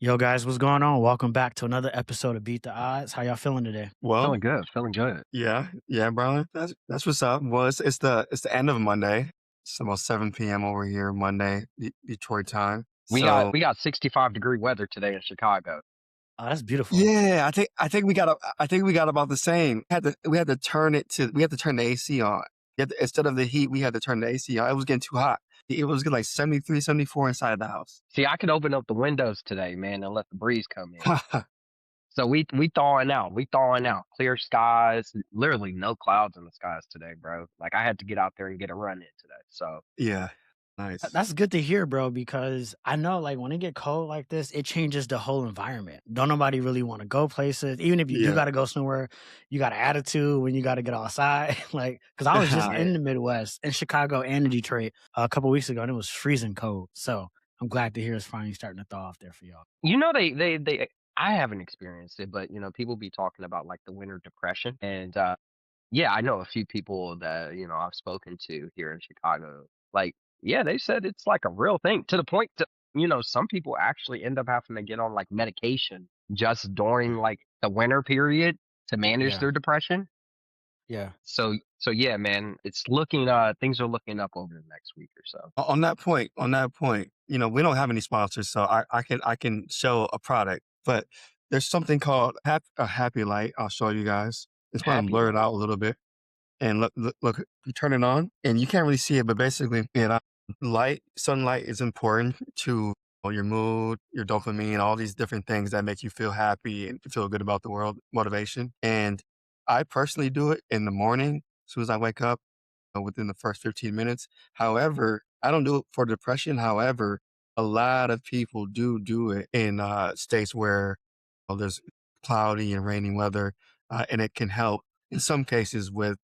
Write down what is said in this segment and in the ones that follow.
Yo, guys, what's going on? Welcome back to another episode of Beat the Odds. How y'all feeling today? Well, Feeling good, feeling good. yeah, Brylan. That's what's up. Well, it's the end of Monday. It's about 7 p.m. over here, Monday, Detroit time. We got So we got 65-degree weather today in Chicago. Oh, that's beautiful. yeah, I think we got about the same. We had to turn the AC on. Instead of the heat, we had to turn the AC on. It was getting too hot. It was getting like 73, 74 inside the house. See, I could open up the windows today, man, and let the breeze come in. So we thawing out. We thawing out. Clear skies, literally no clouds in the skies today, bro. Like I had to get out there and get a run in today. So Yeah, nice. That's good to hear, bro, because I know like when it get cold like this, it changes the whole environment. Don't nobody really want to go places. Even if you do Yeah. got to go somewhere, you got an attitude when you got to get outside. Like, because I was just in the Midwest, in Chicago and in Detroit a couple weeks ago, and it was freezing cold. So I'm glad to hear it's finally starting to thaw off there for y'all. they I haven't experienced it, but people be talking about like the winter depression. And yeah, I know a few people that, I've spoken to here in Chicago. Like, yeah, they said it's like a real thing to the point that, some people actually end up having to get on like medication just during like the winter period to manage Yeah. their depression. Yeah. So yeah, man, it's looking things are looking up over the next week or so. On that point, we don't have any sponsors, so I can show a product, but there's something called a happy light. I'll show you guys. It's going to Happy blur it light. out a little bit, and look, you turn it on, and you can't really see it, but basically, sunlight is important to your mood, your dopamine, all these different things that make you feel happy and feel good about the world, motivation. And I personally do it in the morning as soon as I wake up within the first 15 minutes. However, I don't do it for depression. However, a lot of people do it in states where there's cloudy and rainy weather, and it can help in some cases with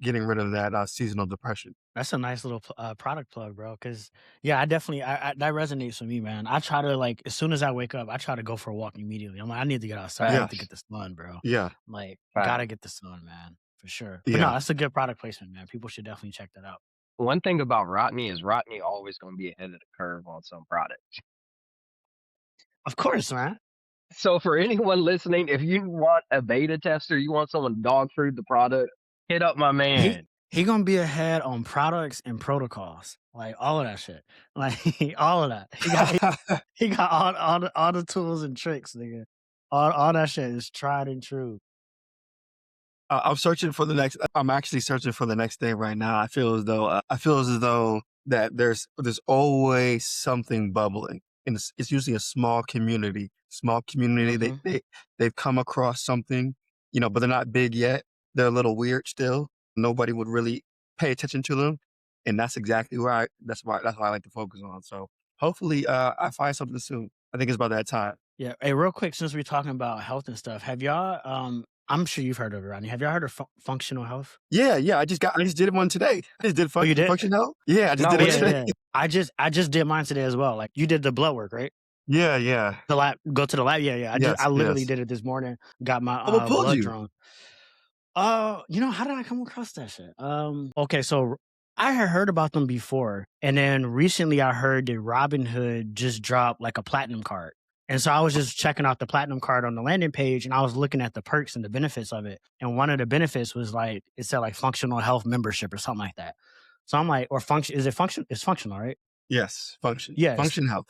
getting rid of that seasonal depression. That's a nice little product plug, bro. Because yeah, I definitely that resonates with me, man. I try to like as soon as I wake up, I try to go for a walk immediately. I'm like, I need to get outside. I need to Facts. get the sun, bro. Yeah, I'm like, Facts. gotta get the sun, man, for sure. But no, yeah. that's a good product placement, man. People should definitely check that out. One thing about Rodney is Rodney always going to be ahead of the curve on some product. Of course, man. So for anyone listening, if you want a beta tester, you want someone to dog food the product, hit up my He man. he gonna be ahead on products and protocols, like all of that shit, like all of that. He got all the tools and tricks, nigga. All that shit is tried and true. I'm actually searching for the next day right now. I feel as though that there's always something bubbling, and it's usually a small community. Small community. Hmm. They've come across something, but they're not big yet. They're a little weird still. Nobody would really pay attention to them, and that's why I like to focus on. So hopefully, I find something soon. I think it's about that time. Yeah. Hey, real quick, since we're talking about health and stuff, have y'all? I'm sure you've heard of it, Rodney. Have y'all heard of functional health? Yeah. I just did one today. I just did Oh, you did? function health. Yeah, I just No, did Oh it what's yeah, it? today. yeah. I just did mine today as well. Like you did the blood work, right? Yeah. The lab, go to the lab. Yeah, yeah. Yes, I literally yes. did it this morning. Got my Oh, what pulled blood you? drawn. How did I come across that shit? Okay, so I had heard about them before, and then recently I heard that Robinhood just dropped like a platinum card. And so I was just checking out the platinum card on the landing page and I was looking at the perks and the benefits of it. And one of the benefits was like it said like functional health membership or something like that. So I'm like, or function is it function? It's functional, right? Yes, function. Yes. Function health.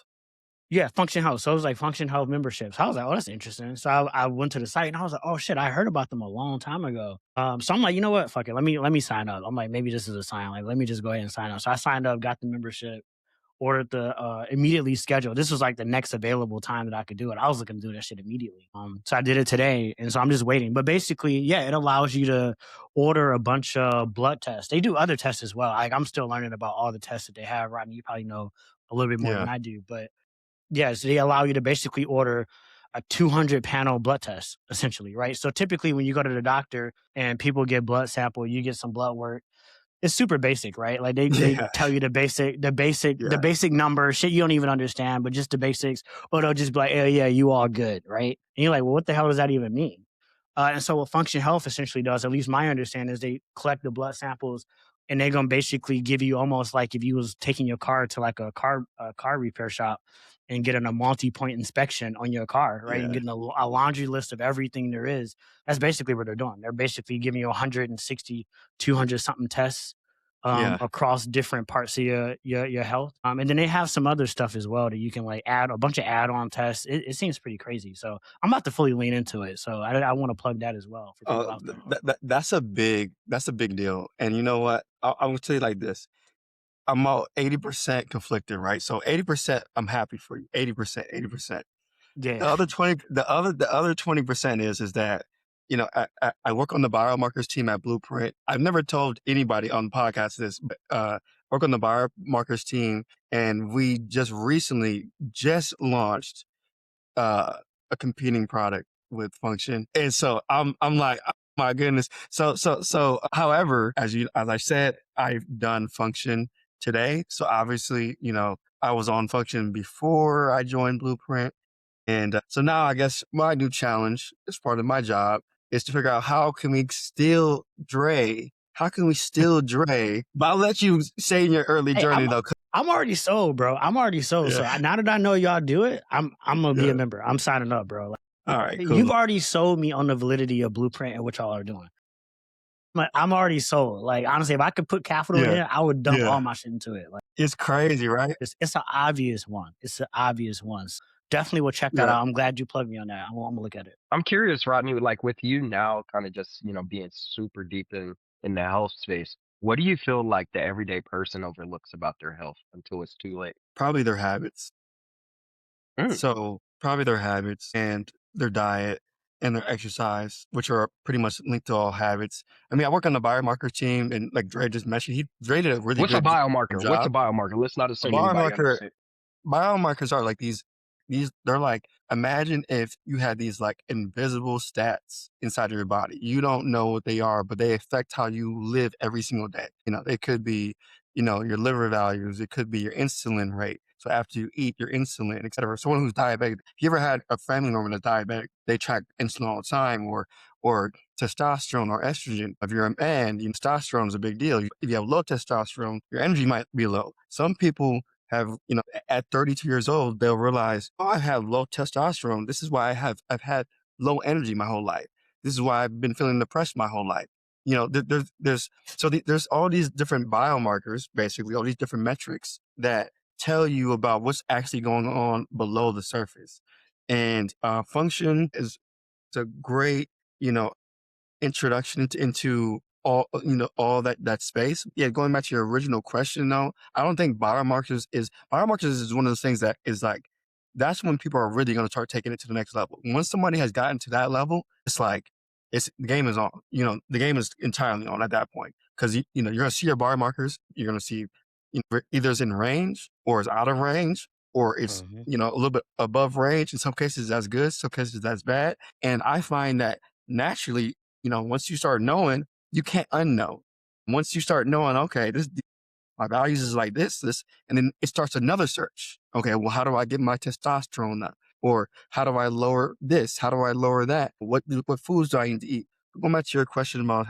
Yeah, Function Health. So it was like Function Health memberships. I was like, oh, that's interesting. So I went to the site and I was like, oh shit, I heard about them a long time ago. So I'm like, you know what? Fuck it. Let me sign up. I'm like, maybe this is a sign. Like, let me just go ahead and sign up. So I signed up, got the membership, ordered the immediately scheduled. This was like the next available time that I could do it. I was looking to do that shit immediately. So I did it today, and so I'm just waiting. But basically, yeah, it allows you to order a bunch of blood tests. They do other tests as well. Like I'm still learning about all the tests that they have. Rodney, you probably know a little bit more than Yeah. I do, but yes, they allow you to basically order a 200 panel blood test, essentially, right? So typically, when you go to the doctor and people get blood sample, you get some blood work. It's super basic, right? Like they Yeah. tell you the Yeah. basic number, shit you don't even understand, but just the basics. Or they'll just be like, "Oh yeah, you all good," right? And you're like, "Well, what the hell does that even mean?" And so what Function Health essentially does, at least my understanding, is they collect the blood samples and they're gonna basically give you almost like if you was taking your car to like a car repair shop, and getting a multi-point inspection on your car, right? And Yeah. getting a laundry list of everything there is. That's basically what they're doing. They're basically giving you 160, 200 something tests Yeah. across different parts of your health. And then they have some other stuff as well that you can like add a bunch of add-on tests. It seems pretty crazy. So I'm about to fully lean into it. So I want to plug that as well for people out there. That's a big deal. And you know what? I will tell you like this. I'm all 80% conflicted, right? So 80% I'm happy for you. 80%, 80%. Yeah. The other 20% is that, I work on the biomarkers team at Blueprint. I've never told anybody on the podcast this, but work on the biomarkers team, and we just recently launched a competing product with Function. And so I'm like, oh my goodness. So however, as I said, I've done Function today. So obviously, I was on Function before I joined Blueprint. And so now I guess my new challenge as part of my job is to figure out how can we still Dre? How can we still Dre? But I'll let you say in your early Hey, journey though. I'm already sold, bro. I'm already sold. So Yeah. now that I know y'all do it, I'm gonna be Yeah. a member. I'm signing up, bro. Like, All right, you've cool. already sold me on the validity of Blueprint and what y'all are doing. Like, I'm already sold. Like, honestly, if I could put capital in Yeah. it, I would dump Yeah. all my shit into it. Like, It's crazy, right? it's an obvious one. It's an obvious one. So definitely will check that Yeah. out. I'm glad you plugged me on that. I'm gonna look at it. I'm curious, Rodney, like with you now kind of just, being super deep in the health space, what do you feel like the everyday person overlooks about their health until it's too late? Probably their habits. Mm. So probably their habits and their diet and their exercise, which are pretty much linked to all habits. I mean, I work on the biomarker team, and like Dre just mentioned, Dre did a really What's a good biomarker? What's a job. biomarker? Let's not A assume anybody biomarker understands. biomarkers are like these they're like, imagine if you had these like invisible stats inside of your body. You don't know what they are, but they affect how you live every single day. They could be, your liver values, it could be your insulin rate. So after you eat your insulin, et cetera. Someone who's diabetic, if you ever had a family member that's diabetic, they track insulin all the time, or testosterone or estrogen. If you're a man, testosterone is a big deal. If you have low testosterone, your energy might be low. Some people have, at 32 years old, they'll realize, oh, I have low testosterone. This is why I've had low energy my whole life. This is why I've been feeling depressed my whole life. There's all these different biomarkers, basically, all these different metrics that tell you about what's actually going on below the surface. And Function is a great, introduction into all that space. Yeah, going back to your original question though, I don't think biomarkers is one of those things that is like, that's when people are really going to start taking it to the next level. Once somebody has gotten to that level, it's like the game is on. The game is entirely on at that point, because you're going to see your biomarkers. You're going to see, either it's in range or it's out of range, or it's a little bit above range. In some cases that's good, some cases that's bad. And I find that naturally, once you start knowing, you can't unknow. Once you start knowing, okay, my values is like this, and then it starts another search. Okay, well, how do I get my testosterone up? Or how do I lower this? How do I lower that? What foods do I need to eat? Going back to your question about,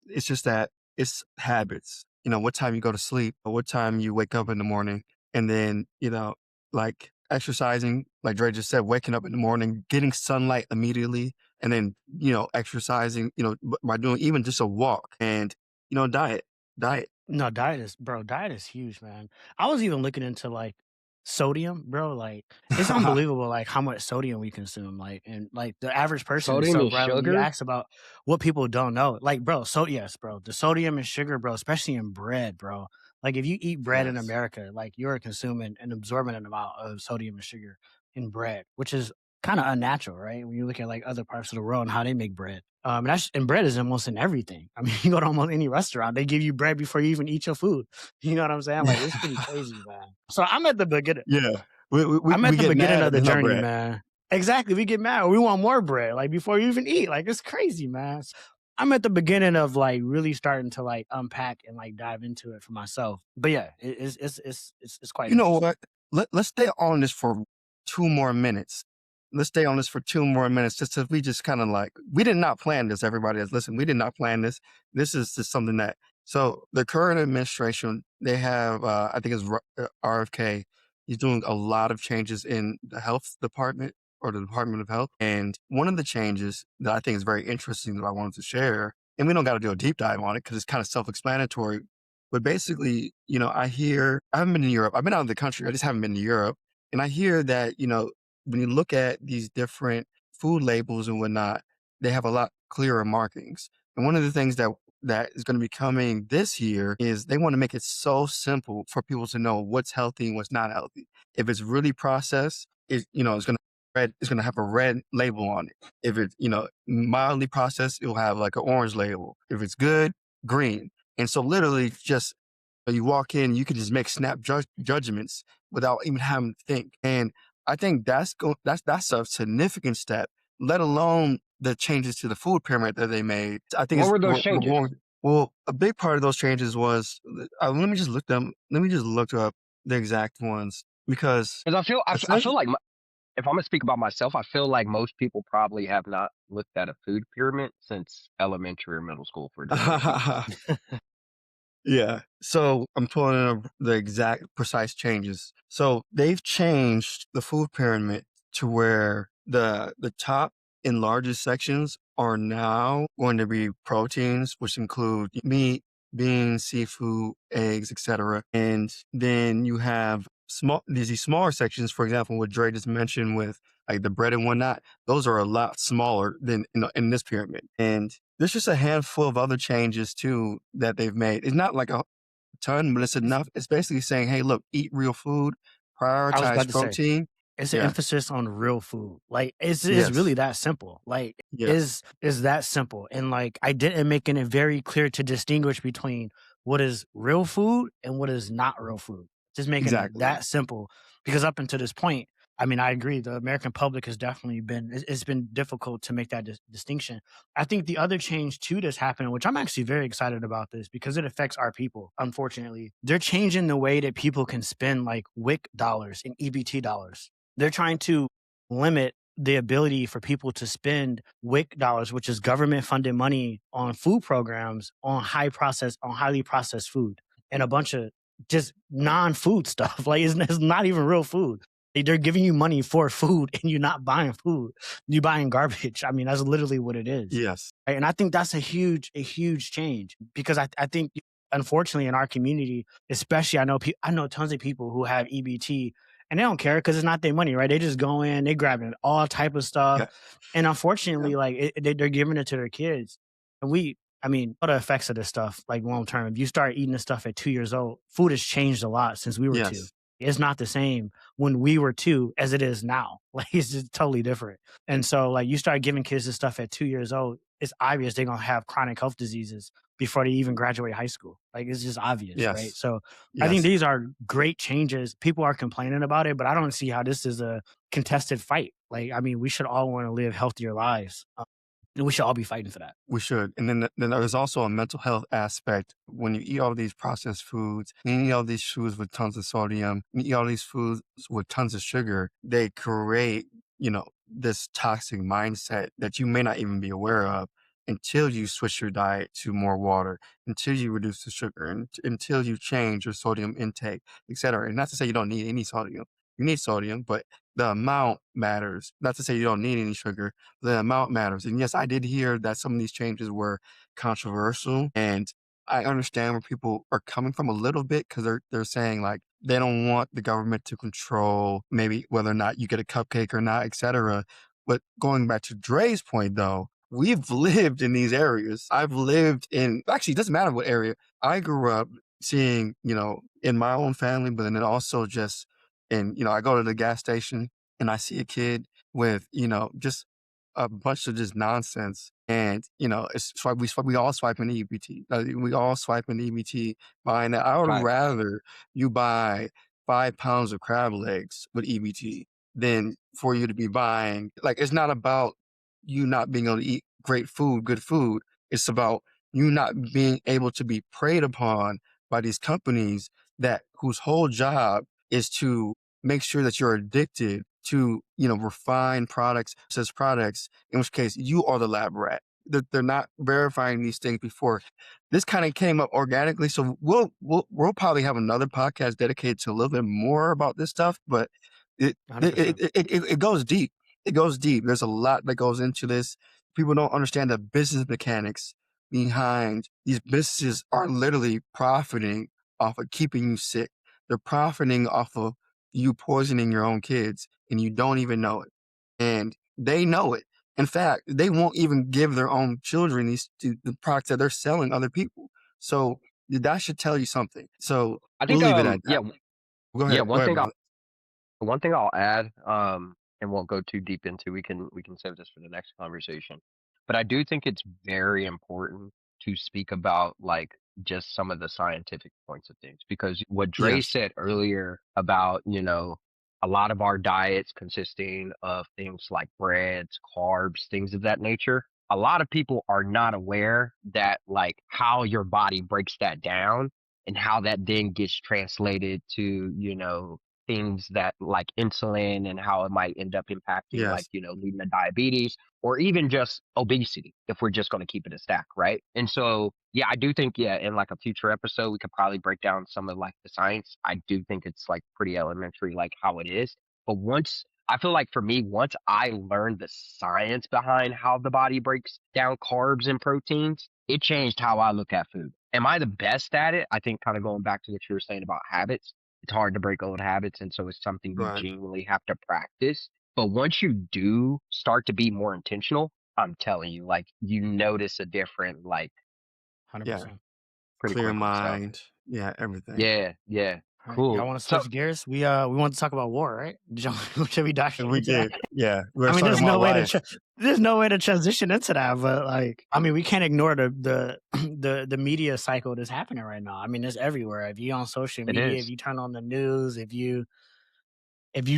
it's just that it's habits. What time you go to sleep, or what time you wake up in the morning, and then, like exercising, like Dre just said, waking up in the morning, getting sunlight immediately, and then, exercising, by doing even just a walk, and, diet. No, diet is huge, man. I was even looking into like sodium, bro. Like, it's unbelievable, like how much sodium we consume. Like, and like the average person is Sodium so, is Brylan, you sugar? asked about what people don't know. Like, bro, so yes, bro, the sodium and sugar, bro, especially in bread, bro. Like, if you eat bread in Yes. America, like you're consuming an absorbent amount of sodium and sugar in bread, which is kind of unnatural, right? When you look at like other parts of the world and how they make bread. And bread is almost in everything. I mean, you go to almost any restaurant, they give you bread before you even eat your food. You know what I'm saying? Like, it's pretty crazy, man. So I'm at the beginning. Yeah. We I'm at the get beginning mad of that the there's no journey, bread. man. Exactly. We get mad. We want more bread, like before you even eat. Like, it's crazy, man. I'm at the beginning of like really starting to like unpack and like dive into it for myself. But yeah, it's quite You know interesting. what? Let's stay on this for 2 more minutes. Let's stay on this for 2 more minutes, just as we just kind of like, we did not plan this, everybody that's listening. We did not plan this. This is just something so the current administration, they have, I think it's RFK, He's doing a lot of changes in the health department or the Department of Health. And one of the changes that I think is very interesting that I wanted to share, and we don't got to do a deep dive on it because it's kind of self-explanatory. But basically, I haven't been in Europe. I've been out of the country. I just haven't been to Europe. And I hear that, when you look at these different food labels and whatnot, they have a lot clearer markings. And one of the things that is going to be coming this year is they want to make it so simple for people to know what's healthy and what's not healthy. If it's really processed, it's going to have a red label on it. If it's, mildly processed, it'll have like an orange label. If it's good, green. And so literally just you walk in, you can just make snap judgments without even having to think. And I think that's a significant step, let alone the changes to the food pyramid that they made. I think What were those we're changes? going. Well, a big part of those changes was let me just look up the exact ones because Because I feel essentially, like if I'm gonna speak about myself, I feel like most people probably have not looked at a food pyramid since elementary or middle school for different reasons. yeah. So I'm pulling up the exact precise changes. So they've changed the food pyramid to where the top and largest sections are now going to be proteins, which include meat, beans, seafood, eggs, etc. And then you have these smaller sections, for example, what Dre just mentioned with like the bread and whatnot. Those are a lot smaller than in this pyramid. And there's just a handful of other changes too that they've made. It's not like a ton, but it's enough. It's basically saying, hey, look, eat real food, I was prioritize about to say, protein. it's an Yeah. emphasis on real food. Like it's really Yes. that simple. Like Yes. is that simple. And like I didn't making it very clear to distinguish between what is real food and what is not real food. Just making it Exactly. that simple. Because up until this point, I mean, I agree. The American public has definitely it's been difficult to make that distinction. I think the other change too that's happening, which I'm actually very excited about this because it affects our people, unfortunately. They're changing the way that people can spend like WIC dollars and EBT dollars. They're trying to limit the ability for people to spend WIC dollars, which is government funded money on food programs on highly processed food and a bunch of just non-food stuff. Like it's not even real food. They're giving you money for food and you're not buying food. You're buying garbage. I mean, that's literally what it is. Yes. Right? And I think that's a huge change because I think unfortunately in our community, especially I know tons of people who have EBT and they don't care because it's not their money, right? They just go in, they grabbing all type of stuff, Yeah. and Yeah. unfortunately, like they're giving it to their kids. And I mean, what are the effects of this stuff like long term? If you start eating this stuff at 2 years old, food has changed a lot since we were two. Yes. It's not the same when we were two as it is now. Like it's just totally different. And so, like you start giving kids this stuff at 2 years old, it's obvious they're gonna have chronic health diseases before they even graduate high school. Like it's just obvious, right? Yes. So I think Yes. these are great changes. People are complaining about it, but I don't see how this is a contested fight. Like, I mean, we should all want to live healthier lives, and we should all be fighting for that. We should. And then there's also a mental health aspect. When you eat all these processed foods, you eat all these foods with tons of sodium, you eat all these foods with tons of sugar, they create, this toxic mindset that you may not even be aware of until you switch your diet to more water, until you reduce the sugar, and until you change your sodium intake, etc. And not to say you don't need any sodium. You need sodium, but the amount matters. Not to say you don't need any sugar, the amount matters. And yes, I did hear that some of these changes were controversial, and I understand where people are coming from a little bit because they're saying like they don't want the government to control maybe whether or not you get a cupcake or not, etc. But going back to Dre's point though, we've lived in these areas. I've lived in actually it doesn't matter what area. I grew up seeing, in my own family, but then also just I go to the gas station and I see a kid with, just a bunch of just nonsense. And, it's we all swipe an EBT. We all swipe an EBT buying that. I would Facts. rather you buy 5 pounds of crab legs with EBT than for you to be buying. Like, it's not about you not being able to eat great food, good food. It's about you not being able to be preyed upon by these companies whose whole job is to make sure that you're addicted to, refined products, says products, in which case you are the lab rat. they're not verifying these things before. This kind of came up organically, so we'll probably have another podcast dedicated to a little bit more about this stuff. But it it, it, 100%. it, it goes deep. It goes deep. There's a lot that goes into this. People don't understand the business mechanics behind these businesses are literally profiting off of keeping you sick. They're profiting off of you poisoning your own kids and you don't even know it. And they know it. In fact, they won't even give their own children the products that they're selling other people. So that should tell you something. So I we'll think leave it at yeah, that. Go yeah, ahead. Go ahead, brother. one thing I'll add, and won't go too deep into, we can save this for the next conversation. But I do think it's very important to speak about like just some of the scientific points of things, because what Dre Yes. said earlier about, a lot of our diets consisting of things like breads, carbs, things of that nature. A lot of people are not aware that like how your body breaks that down and how that then gets translated to, things that like insulin and how it might end up impacting like, Yes. leading to diabetes or even just obesity if we're just going to keep it a stack, right? And so, yeah, I do think, yeah, in like a future episode, we could probably break down some of like the science. I do think it's like pretty elementary, like how it is. But once I feel like for me, once I learned the science behind how the body breaks down carbs and proteins, it changed how I look at food. Am I the best at it? I think kind of going back to what you were saying about habits, it's hard to break old habits. And so it's something you Right. genuinely have to practice. But once you do start to be more intentional, I'm telling you, like you notice a different, like Yeah. 100%. pretty Clear quickly. So mind. Yeah. Everything. yeah, yeah, All right, y'all cool. want to So switch gears? We want to talk about war, right? Should we dive And straight we into that? did. Yeah. We were I mean, talking about life. there's no way to transition into that, but like, I mean, we can't ignore the media cycle that's happening right now. I mean, it's everywhere. If you on social it media, if is. you turn on the news, if you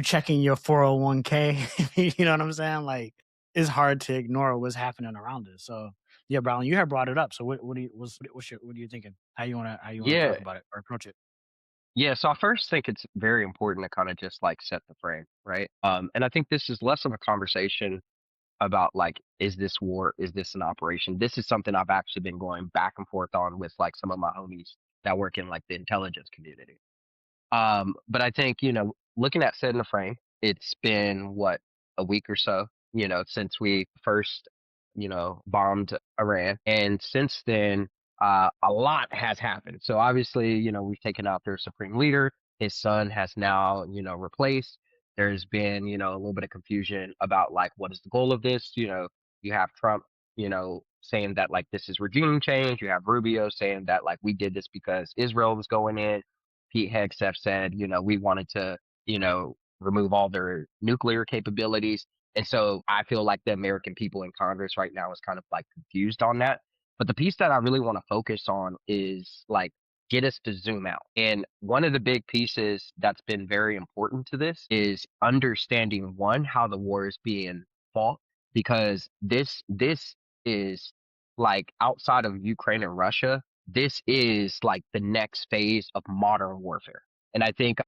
checking your 401k, you know what I'm saying? Like, it's hard to ignore what's happening around us. So, yeah, Brylan, you have brought it up. So, what are you thinking? How you wanna talk Yeah, about it or approach it? yeah. So I first think it's very important to kind of just like set the frame, right? And I think this is less of a conversation about like, is this war? Is this an operation? This is something I've actually been going back and forth on with like some of my homies that work in like the intelligence community. But I think, looking at setting the frame, it's been what, a week or so, since we first, bombed Iran. And since then, a lot has happened. So obviously, we've taken out their supreme leader. His son has now, replaced. There's been, a little bit of confusion about like, what is the goal of this? You have Trump, saying that like this is regime change. You have Rubio saying that like we did this because Israel was going in. Pete Hegseth said, we wanted to, remove all their nuclear capabilities. And so I feel like the American people in Congress right now is kind of like confused on that. But the piece that I really want to focus on is like get us to zoom out. And one of the big pieces that's been very important to this is understanding one, how the war is being fought, because this is like outside of Ukraine and Russia, this is like the next phase of modern warfare. And I think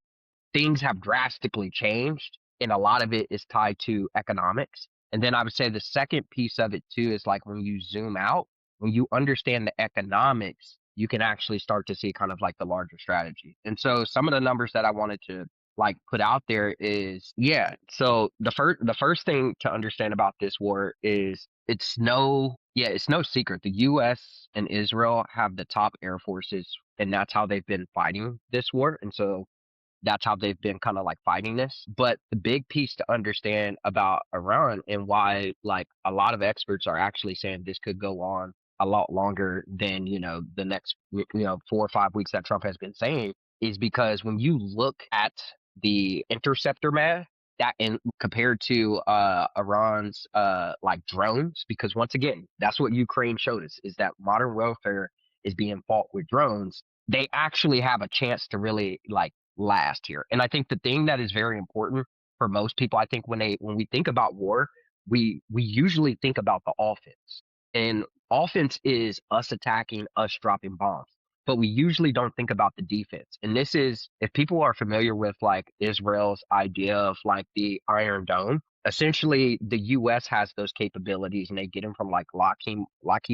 things have drastically changed, and a lot of it is tied to economics. And then I would say the second piece of it too is like when you zoom out, when you understand the economics, you can actually start to see kind of like the larger strategy. And so some of the numbers that I wanted to like put out there is, yeah, so the first thing to understand about this war is it's no secret the US and Israel have the top air forces, and that's how they've been fighting this war. And so that's how they've been kind of like fighting this. But the big piece to understand about Iran and why like a lot of experts are actually saying this could go on a lot longer than, the next, 4 or 5 weeks that Trump has been saying, is because when you look at the interceptor math, that in compared to Iran's like drones, because once again, that's what Ukraine showed us, is that modern warfare is being fought with drones. They actually have a chance to really like last here. And I think the thing that is very important for most people, I think when we think about war, we usually think about the offense. And offense is us attacking, us dropping bombs. But we usually don't think about the defense. And this is, if people are familiar with like Israel's idea of like the Iron Dome, essentially the U.S. has those capabilities, and they get them from like Lockheed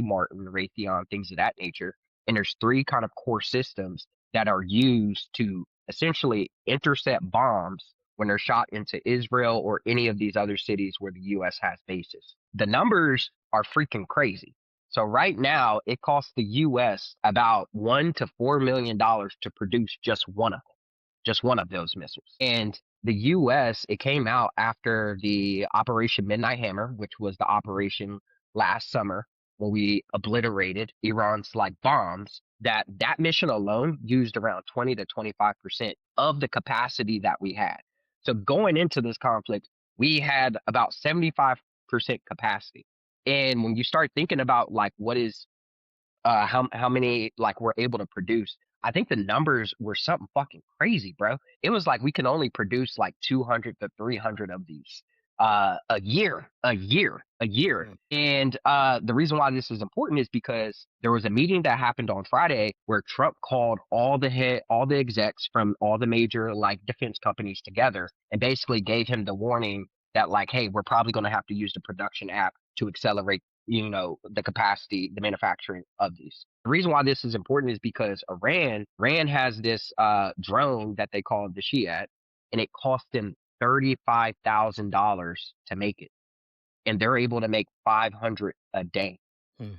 Martin, Raytheon, things of that nature. And there's three kind of core systems that are used to essentially intercept bombs when they're shot into Israel or any of these other cities where the U.S. has bases. The numbers are freaking crazy. So right now, it costs the U.S. about $1 to $4 million to produce just one of those missiles. And the U.S., it came out after the Operation Midnight Hammer, which was the operation last summer when we obliterated Iran's like bombs, that mission alone used around 20 to 25% of the capacity that we had. So going into this conflict, we had about 75% capacity. And when you start thinking about like what is how many like we're able to produce. I think the numbers were something fucking crazy, bro. It was like we can only produce like 200 to 300 of these a year. Mm. And the reason why this is important is because there was a meeting that happened on Friday where Trump called all the execs from all the major like defense companies together and basically gave him the warning that like, hey, we're probably going to have to use the production app to accelerate the capacity, the manufacturing of these. The reason why this is important is because Iran has this drone that they call the Shiat, and it cost them $35,000 to make it. And they're able to make 500 a day. Hmm.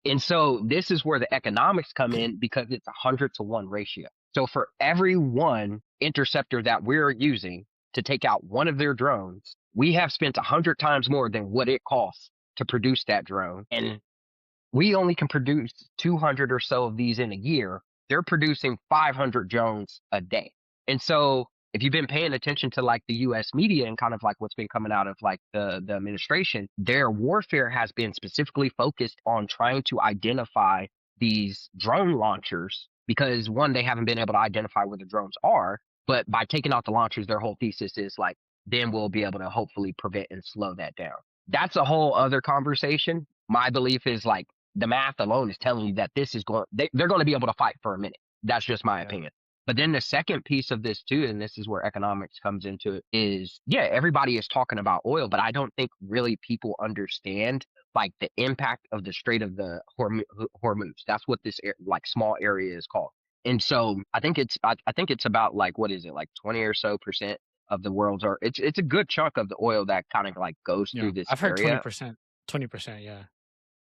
And so this is where the economics come in because it's 100-to-1 ratio. So for every one interceptor that we're using to take out one of their drones, we have spent 100 times more than what it costs to produce that drone. And we only can produce 200 or so of these in a year. They're producing 500 drones a day. And so if you've been paying attention to like the US media and kind of like what's been coming out of like the administration, their warfare has been specifically focused on trying to identify these drone launchers because one, they haven't been able to identify where the drones are, but by taking out the launchers, their whole thesis is like, then we'll be able to hopefully prevent and slow that down. That's a whole other conversation. My belief is like the math alone is telling you that this is they're going to be able to fight for a minute. That's just my opinion. But then the second piece of this too, and this is where economics comes into it, is everybody is talking about oil, but I don't think really people understand like the impact of the Strait of the Hormuz. That's what this like small area is called. And so I think it's about like what is it, like 20 or so percent of the world's, or it's a good chunk of the oil that kind of like goes through this I've heard area. 20%, yeah.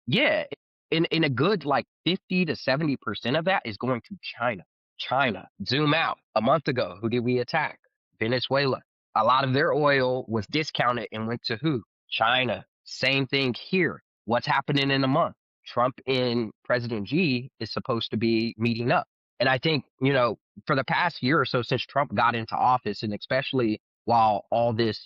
Yeah, in a good like 50 to 70% of that is going to China. China. Zoom out. A month ago, who did we attack? Venezuela. A lot of their oil was discounted and went to who? China. Same thing here. What's happening in a month? Trump and President Xi is supposed to be meeting up. And I think, for the past year or so since Trump got into office, and especially while all this,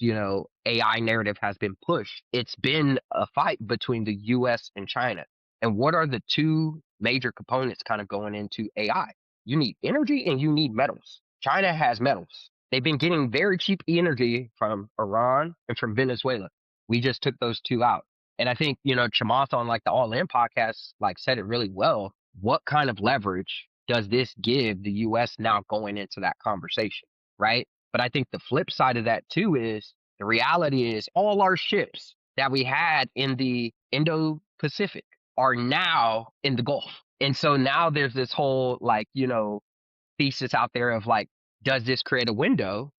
AI narrative has been pushed, it's been a fight between the US and China. And what are the two major components kind of going into AI? You need energy and you need metals. China has metals. They've been getting very cheap energy from Iran and from Venezuela. We just took those two out. And I think, Chamath on like the All In podcast, like said it really well. What kind of leverage does this give the US now going into that conversation? Right. But I think the flip side of that too is the reality is all our ships that we had in the Indo-Pacific are now in the Gulf. And so now there's this whole like, thesis out there of like, does this create a window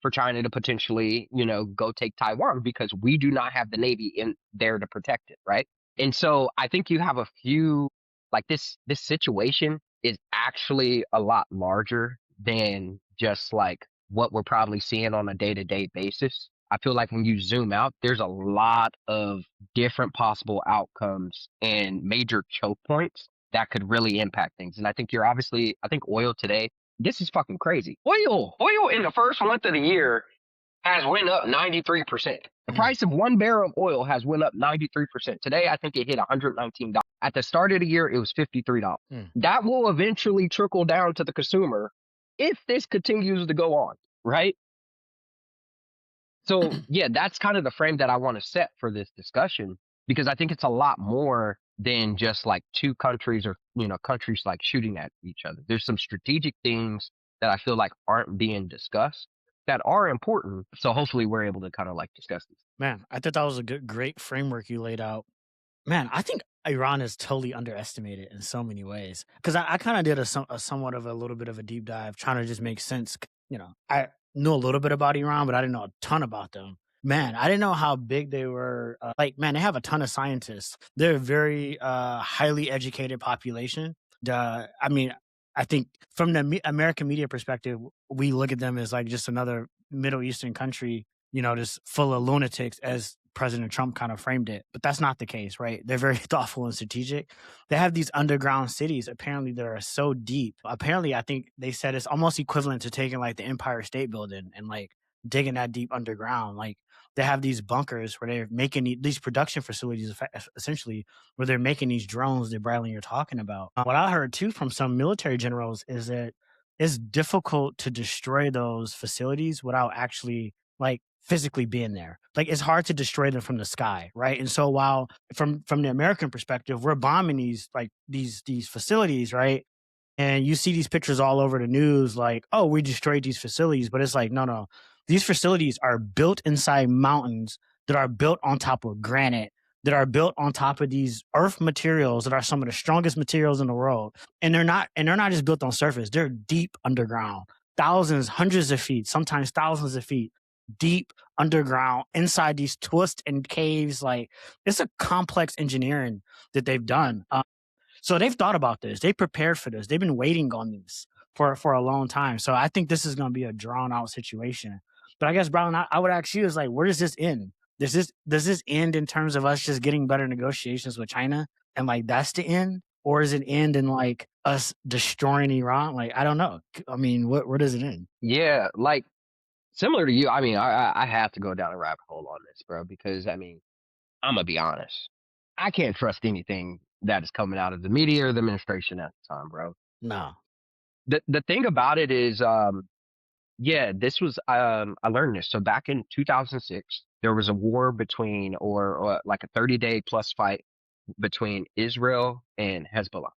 for China to potentially, go take Taiwan because we do not have the Navy in there to protect it, right? And so I think you have a few like this situation is actually a lot larger than just like what we're probably seeing on a day-to-day basis. I feel like when you zoom out, there's a lot of different possible outcomes and major choke points that could really impact things. And I think I think oil today, this is fucking crazy. Oil in the first month of the year has went up 93%. The price of one barrel of oil has went up 93%. Today, I think it hit $119. At the start of the year, it was $53. That will eventually trickle down to the consumer if this continues to go on, right? So that's kind of the frame that I want to set for this discussion, because I think it's a lot more than just like two countries or, countries like shooting at each other. There's some strategic things that I feel like aren't being discussed. that are important. So hopefully we're able to kind of like discuss these. Man, I thought that was a great framework you laid out. Man, I think Iran is totally underestimated in so many ways. Because I kind of did a somewhat of a little bit of a deep dive, trying to just make sense. I knew a little bit about Iran, but I didn't know a ton about them. Man, I didn't know how big they were. Man, they have a ton of scientists. They're a very highly educated population. I mean, I think from the American media perspective, we look at them as like just another Middle Eastern country, just full of lunatics, as President Trump kind of framed it. But that's not the case, right? They're very thoughtful and strategic. They have these underground cities, apparently, that are so deep. Apparently, I think they said it's almost equivalent to taking like the Empire State Building and like digging that deep underground. Like they have these bunkers where they're making these production facilities, essentially, where they're making these drones that Brylan you're talking about. What I heard too from some military generals is that it's difficult to destroy those facilities without actually like physically being there. Like it's hard to destroy them from the sky, right? And so while from the American perspective, we're bombing these facilities, right? And you see these pictures all over the news, like, oh, we destroyed these facilities, but it's like, no, no, these facilities are built inside mountains that are built on top of granite, that are built on top of these earth materials that are some of the strongest materials in the world. And they're not just built on surface, they're deep underground, thousands, hundreds of feet, sometimes thousands of feet deep underground inside these twists and caves. Like it's a complex engineering that they've done. So they've thought about this. They prepared for this. They've been waiting on this for a long time. So I think this is going to be a drawn out situation. But I guess, Brown, I would ask you is like, where does this end? Does this end in terms of us just getting better negotiations with China and like that's the end, or does it end in like us destroying Iran? Like I don't know. I mean, where does it end? Yeah, like similar to you. I mean, I have to go down a rabbit hole on this, bro, because I mean, I'm gonna be honest. I can't trust anything that is coming out of the media or the administration at the time, bro. No. The thing about it is, yeah, this was I learned this. So back in 2006, there was a war between, or like a 30-day plus fight between Israel and Hezbollah.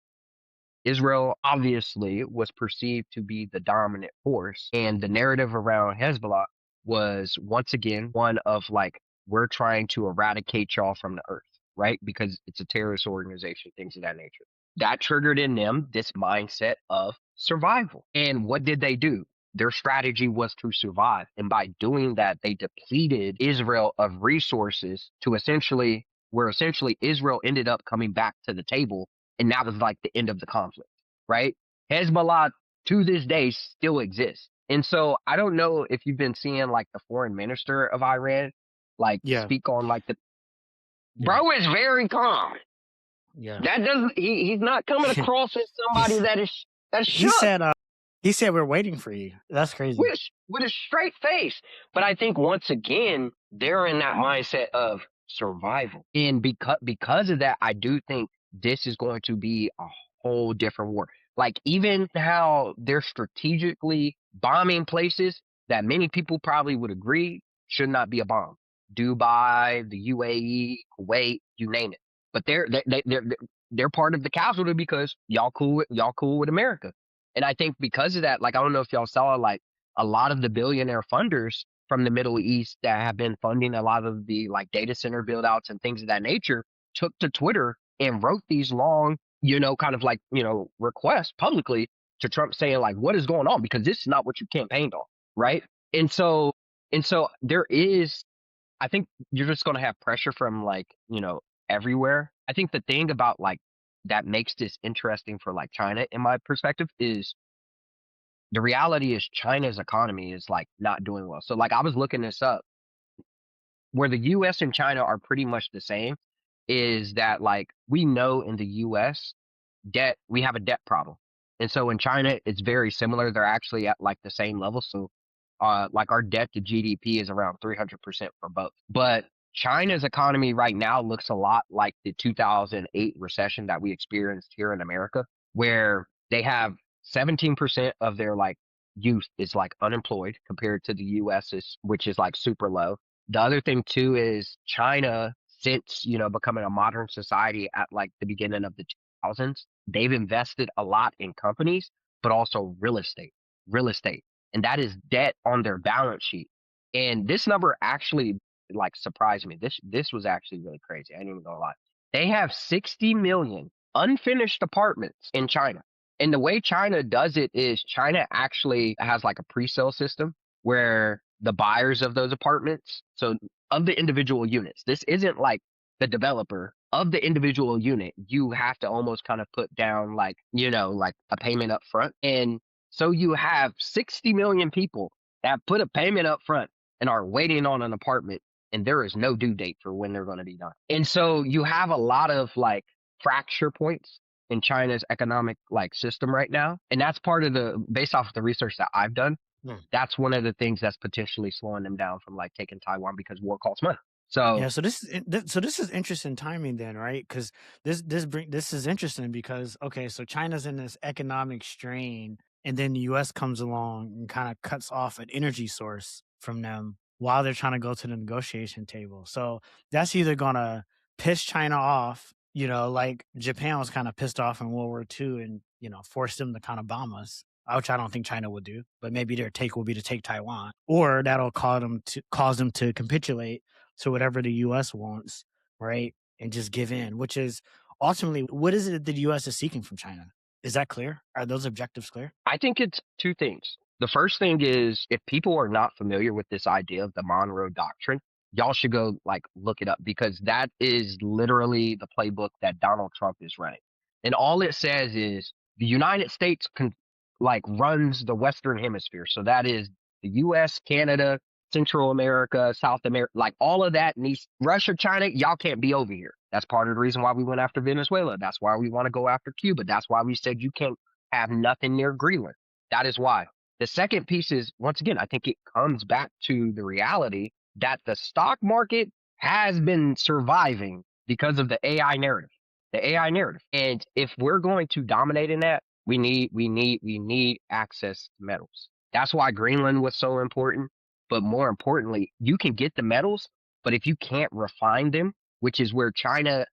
Israel obviously was perceived to be the dominant force, and the narrative around Hezbollah was once again one of like, we're trying to eradicate y'all from the earth, right? Because it's a terrorist organization, things of that nature. That triggered in them this mindset of survival. And what did they do? Their strategy was to survive. And by doing that, they depleted Israel of resources to essentially Israel ended up coming back to the table, and that was like the end of the conflict, right? Hezbollah to this day still exists. And so I don't know if you've been seeing like the foreign minister of Iran like Yeah. speak on like the Yeah. bro is very calm. Yeah. That doesn't he's not coming across as somebody that's he shook said. He said we're waiting for you. That's crazy. with a straight face. But I think once again, they're in that mindset of survival. And because of that, I do think this is going to be a whole different war. Like even how they're strategically bombing places that many people probably would agree should not be a bomb. Dubai, the UAE, Kuwait, you name it. But they're part of the casualty because y'all cool with America. And I think because of that, like I don't know if y'all saw like a lot of the billionaire funders from the Middle East that have been funding a lot of the like data center build outs and things of that nature took to Twitter and wrote these long, kind of like, requests publicly to Trump saying like, what is going on? Because this is not what you campaigned on. Right. And so there is, I think you're just going to have pressure from like, everywhere. I think the thing about like that makes this interesting for like China, in my perspective, is the reality is China's economy is like not doing well. So like I was looking this up, where the US and China are pretty much the same, is that like we know in the US we have a debt problem. And so in China it's very similar. They're actually at like the same level. So like our debt to GDP is around 300% for both. But China's economy right now looks a lot like the 2008 recession that we experienced here in America, where they have 17% of their like youth is like unemployed compared to the US's, which is like super low. The other thing too is China, since, becoming a modern society at like the beginning of the 2000s, they've invested a lot in companies, but also real estate. and that is debt on their balance sheet. And this number actually like surprised me. This was actually really crazy. I ain't even gonna lie. They have 60 million unfinished apartments in China. And the way China does it is China actually has like a pre-sale system where the buyers of those apartments, so of the individual units, this isn't like the developer of the individual unit, you have to almost kind of put down like, like a payment up front. And so you have 60 million people that put a payment up front and are waiting on an apartment, and there is no due date for when they're going to be done. And so you have a lot of like fracture points in China's economic like system right now. And that's part of based off of the research that I've done, Hmm. that's one of the things that's potentially slowing them down from like taking Taiwan because war costs money. Yeah, So so this is interesting timing then, right? Because this is interesting because okay, so China's in this economic strain, and then the U.S. comes along and kind of cuts off an energy source from them while they're trying to go to the negotiation table. So that's either gonna piss China off, like Japan was kind of pissed off in World War II, and forced them to kind of bomb us, which I don't think China would do, but maybe their take will be to take Taiwan, or that'll cause them to capitulate to whatever the US wants, right? And just give in, which is ultimately what is it that the US is seeking from China? Is that clear? Are those objectives clear? I think it's two things. The first thing is if people are not familiar with this idea of the Monroe Doctrine, y'all should go like look it up because that is literally the playbook that Donald Trump is running. And all it says is the United States like runs the Western Hemisphere. So that is the US, Canada, Central America, South America, like all of that needs Russia, China, y'all can't be over here. That's part of the reason why we went after Venezuela. That's why we want to go after Cuba. That's why we said you can't have nothing near Greenland. That is why. The second piece is, once again, I think it comes back to the reality that the stock market has been surviving because of the AI narrative. The AI narrative. And if we're going to dominate in that, we need access to metals. That's why Greenland was so important. But more importantly, you can get the metals, but if you can't refine them, which is where China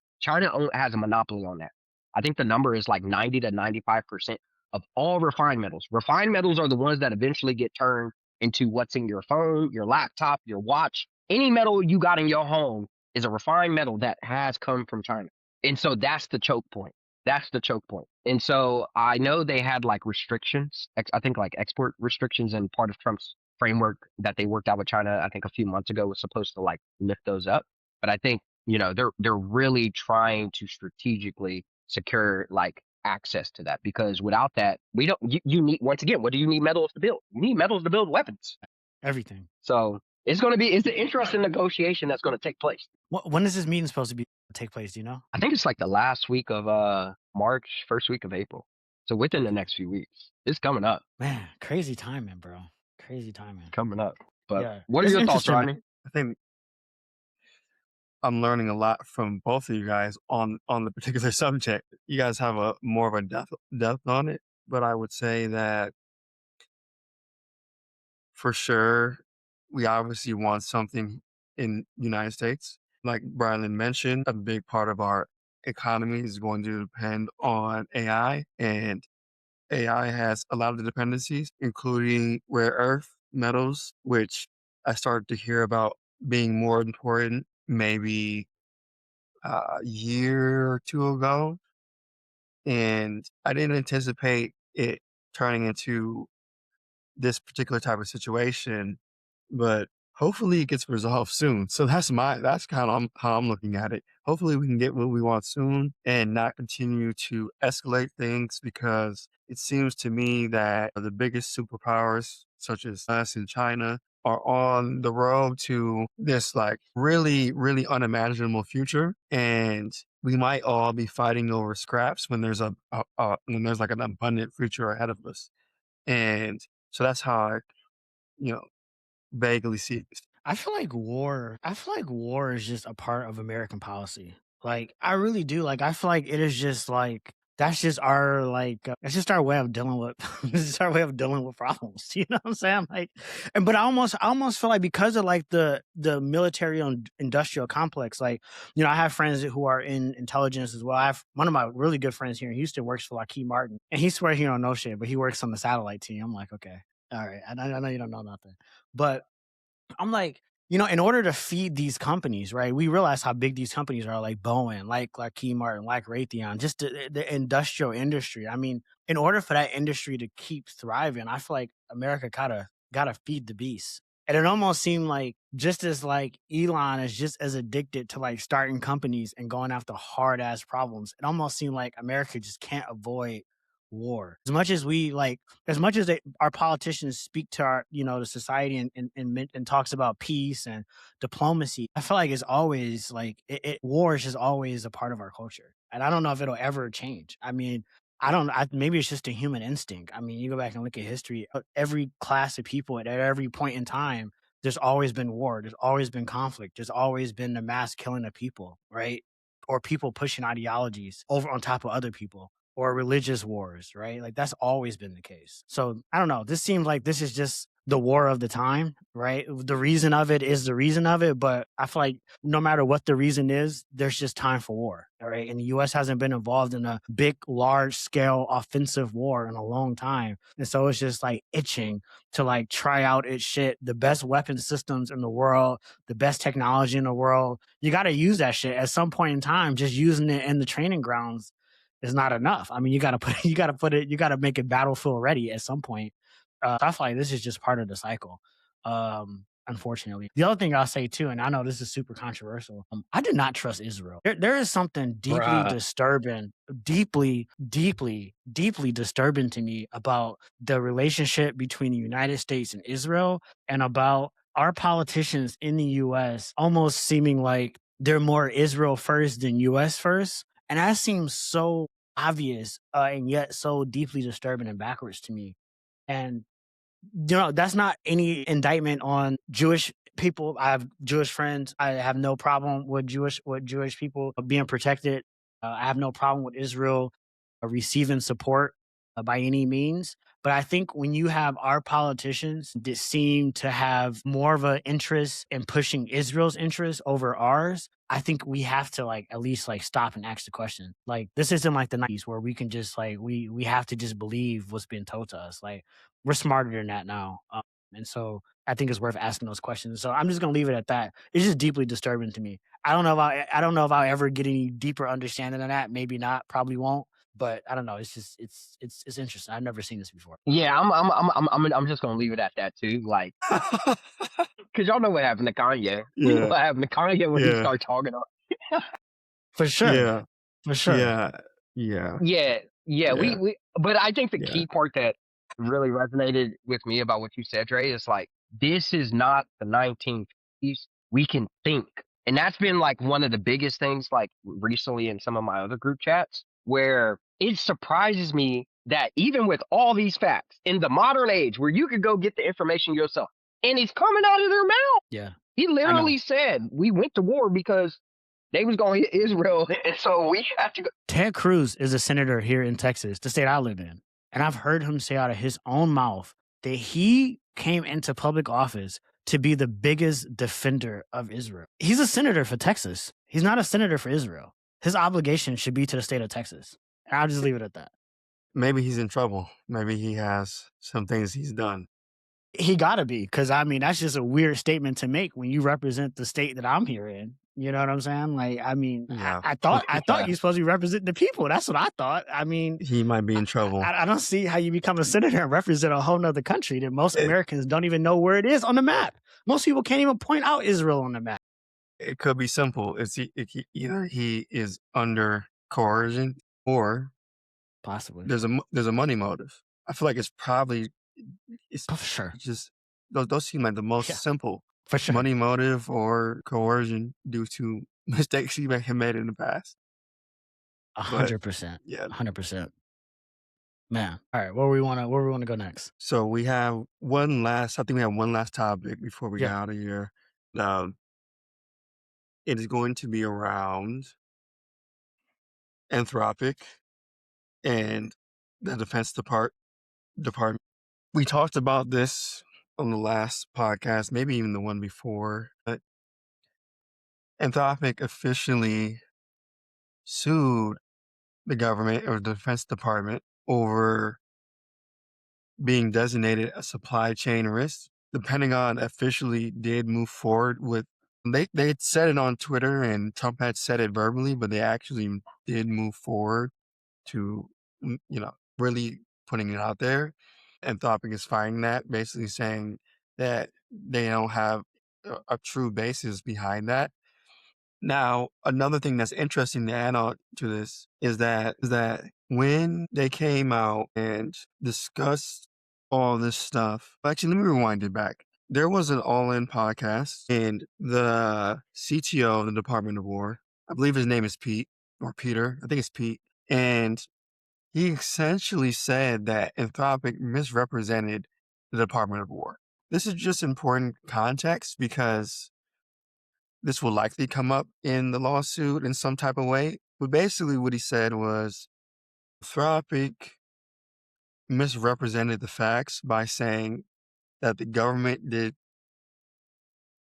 has a monopoly on that. I think the number is like 90 to 95% of all refined metals. Refined metals are the ones that eventually get turned into what's in your phone, your laptop, your watch. Any metal you got in your home is a refined metal that has come from China. And so that's the choke point. That's the choke point. And so I know they had like restrictions, I think like export restrictions, and part of Trump's framework that they worked out with China, I think a few months ago, was supposed to like lift those up. But I think, they're really trying to strategically secure like access to that because without that, we don't you need, once again, what do you need metals to build? You need metals to build weapons. Everything. So it's an interesting negotiation that's going to take place. When is this meeting supposed to take place? Do you know? I think it's like the last week of March, first week of April. So within the next few weeks. It's coming up. Man, crazy timing, bro. Crazy timing. Coming up. But Yeah. what are It's your thoughts, interesting, man. Rodney? I think I'm learning a lot from both of you guys on the particular subject. You guys have a more of a depth on it, but I would say that for sure we obviously want something in the United States. Like Brylan mentioned, a big part of our economy is going to depend on AI, and AI has a lot of the dependencies, including rare earth metals, which I started to hear about being more important maybe a year or two ago. And I didn't anticipate it turning into this particular type of situation, but hopefully it gets resolved soon. So that's kind of how I'm looking at it. Hopefully we can get what we want soon and not continue to escalate things, because it seems to me that the biggest superpowers such as us and China are on the road to this like really, really unimaginable future. And we might all be fighting over scraps when there's when there's like an abundant future ahead of us. And so that's how I, you know, vaguely see it. I feel like war is just a part of American policy. Like I really do. Like I feel like it is just like that's just our that's just our way of dealing with it's just our way of dealing with problems. You know what I'm saying? Like, but I almost feel like because of like the military and industrial complex, like I have friends who are in intelligence as well. I have one of my really good friends here in Houston works for Lockheed Martin, and he swears he don't know shit, but he works on the satellite team. I'm like, okay. All right, I know you don't know nothing, but I'm like, in order to feed these companies, right? We realize how big these companies are, like Boeing, like Key Martin, like Raytheon, just the industrial industry. I mean, in order for that industry to keep thriving, I feel like America gotta feed the beast. And it almost seemed like just as like Elon is just as addicted to like starting companies and going after hard ass problems, it almost seemed like America just can't avoid war. As much as our politicians speak to our, the society and talks about peace and diplomacy, I feel like it's always like war is just always a part of our culture, and I don't know if it'll ever change. I mean, I don't. Maybe it's just a human instinct. I mean, you go back and look at history. Every class of people at every point in time, there's always been war. There's always been conflict. There's always been the mass killing of people, right? Or people pushing ideologies over on top of other people or religious wars, right? Like that's always been the case. So I don't know. This seems like this is just the war of the time, right? The reason of it is the reason of it, but I feel like no matter what the reason is, there's just time for war, all right? And the US hasn't been involved in a big, large scale offensive war in a long time. And so it's just like itching to like try out its shit, the best weapon systems in the world, the best technology in the world. You got to use that shit at some point in time. Just using it in the training grounds is not enough. I mean, you got to make it battlefield ready at some point. I feel like this is just part of the cycle. Unfortunately, the other thing I'll say too, and I know this is super controversial, I do not trust Israel. There is something deeply Bruh. disturbing, deeply disturbing to me about the relationship between the United States and Israel, and about our politicians in the U.S. almost seeming like they're more Israel first than U.S. first. And that seems so obvious and yet so deeply disturbing and backwards to me. And that's not any indictment on Jewish people. I have Jewish friends. I have no problem with Jewish people being protected. I have no problem with Israel receiving support by any means. But I think when you have our politicians that seem to have more of an interest in pushing Israel's interests over ours, I think we have to like at least like stop and ask the question. Like this isn't like the 90s where we can just like we have to just believe what's being told to us. Like we're smarter than that now. And so I think it's worth asking those questions. So I'm just gonna leave it at that. It's just deeply disturbing to me. I don't know if I'll ever get any deeper understanding of that. Maybe not. Probably won't. But I don't know. It's just it's interesting. I've never seen this before. Yeah, I'm just gonna leave it at that too. Like, cause y'all know what happened to Kanye. We know Yeah, what happened to Kanye when he yeah, started talking on. For sure. yeah, For sure. yeah, yeah, Yeah, yeah, yeah, but I think the yeah. key part that really resonated with me about what you said, Dre, is like, this is not the 1950s. We can think. And that's been like one of the biggest things, like recently in some of my other group chats, where it surprises me that even with all these facts in the modern age where you could go get the information yourself and it's coming out of their mouth. Yeah. He I know. literally said, we went to war because they was going to hit Israel. And so we have to go. Ted Cruz is a senator here in Texas, the state I live in. And I've heard him say out of his own mouth that he came into public office to be the biggest defender of Israel. He's a senator for Texas. He's not a senator for Israel. His obligation should be to the state of Texas. And I'll just leave it at that. Maybe he's in trouble. Maybe he has some things he's done. He gotta be, because I mean, that's just a weird statement to make when you represent the state that I'm here in. You know what I'm saying? Like, I mean, Yeah, I thought Yeah. you're supposed to be representing the people. That's what I thought. I mean, he might be in trouble. I don't see how you become a senator and represent a whole nother country that most It, Americans don't even know where it is on the map. Most people can't even point out Israel on the map. it could be simple. Either he is under coercion or Possibly. there's a money motive. I feel like it's Oh, for sure. just those seem like the most Yeah, simple for sure. money motive or coercion due to mistakes he may have made in the past. But 100%. yeah, 100%. Man. All right. Where we wanna go next? so we have one last. I think we have one last topic before we get Yeah. out of here. Um, it is going to be around Anthropic and the Department. We talked about this on the last podcast, maybe even the one before. But Anthropic officially sued the government or the Defense Department over being designated a supply chain risk. The Pentagon officially did move forward with they had said it on Twitter and Trump had said it verbally, but they actually did move forward to really putting it out there. Anthropic is fighting that, basically saying that they don't have a true basis behind that. Now, another thing that's interesting to add on to this is that when they came out and discussed all this stuff, actually, let me rewind it back. There was an all-in podcast, and the CTO of the Department of War, I believe his name is Pete or Peter, I think it's Pete, and he essentially said that Anthropic misrepresented the Department of War. This is just important context because this will likely come up in the lawsuit in some type of way. But basically what he said was Anthropic misrepresented the facts by saying that the government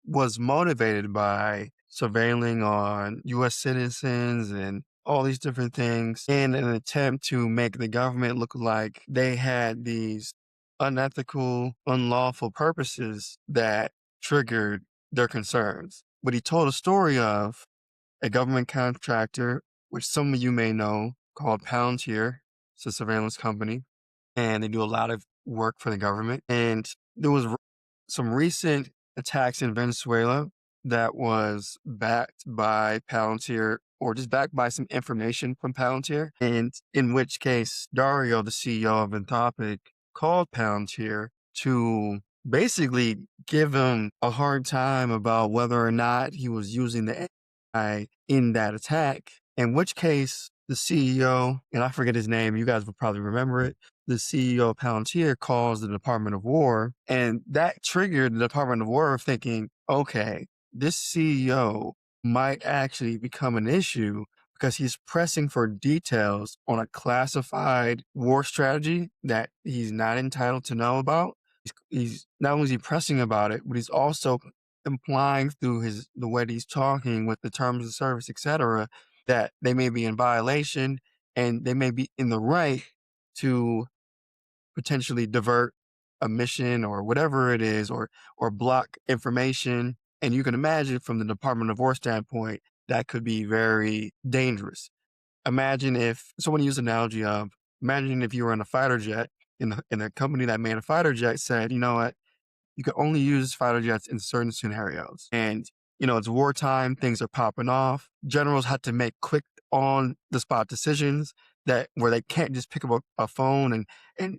was motivated by surveilling on U.S. citizens and all these different things in an attempt to make the government look like they had these unethical, unlawful purposes that triggered their concerns. But he told a story of a government contractor, which some of you may know, called Palantir. It's a surveillance company, and they do a lot of work for the government. And there was some recent attacks in Venezuela that was backed by Palantir or just backed by some information from Palantir. And in which case, Dario, the CEO of Anthropic, called Palantir to basically give him a hard time about whether or not he was using the AI in that attack. In which case, the CEO, and I forget his name, you guys will probably remember it, the CEO of Palantir calls the Department of War, and that triggered the Department of War thinking, okay, this CEO might actually become an issue because he's pressing for details on a classified war strategy that he's not entitled to know about. He's not only is he pressing about it, but he's also implying through the way that he's talking with the terms of service, etc., that they may be in violation and they may be in the right to potentially divert a mission or whatever it is, or block information. And you can imagine from the Department of War standpoint, that could be very dangerous. Imagine if someone used an analogy of, imagine if you were in a fighter jet and the company that made a fighter jet said, you know what, you can only use fighter jets in certain scenarios. And, it's wartime, things are popping off. Generals had to make quick on the spot decisions where they can't just pick up a phone and